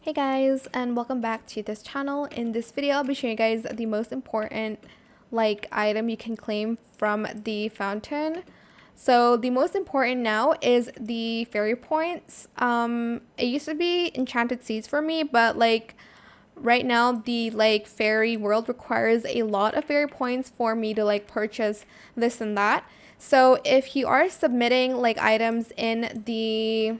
Hey guys, and welcome back to this channel. In this video I'll be showing you guys the most important item you can claim from the fountain. So the most important now is the fairy points. It used to be enchanted seeds for me, but right now the fairy world requires a lot of fairy points for me to purchase this and that. So if you are submitting items in the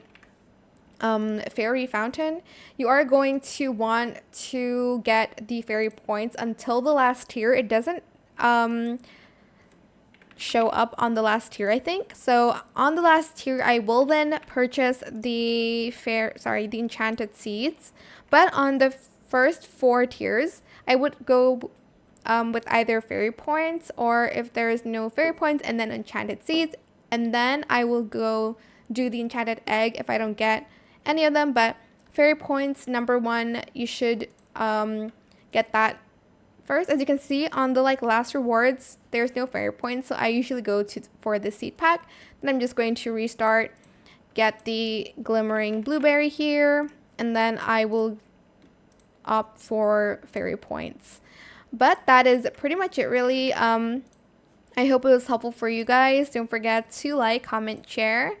fairy fountain, you are going to want to get the fairy points until the last tier. It doesn't show up on the last tier, I think. So on the last tier, I will then purchase the the enchanted seeds. But on the first 4 tiers, I would go with either fairy points, or if there is no fairy points, and then enchanted seeds, and then I will go do the enchanted egg if I don't get any of them. But fairy points, number 1, you should get that first. As you can see on the last rewards, there's no fairy points, so I usually go for the seed pack. Then I'm just going to restart, get the glimmering blueberry here, and then I will opt for fairy points. But that is pretty much it, really. I hope it was helpful for you guys. Don't forget to like, comment, share,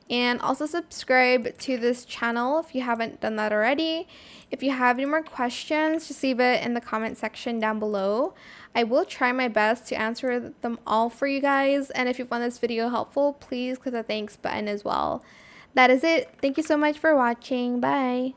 and also subscribe to this channel if you haven't done that already. If you have any more questions, just leave it in the comment section down below. I will try my best to answer them all for you guys. And if you found this video helpful, please click the thanks button as well. That is it. Thank you so much for watching. Bye.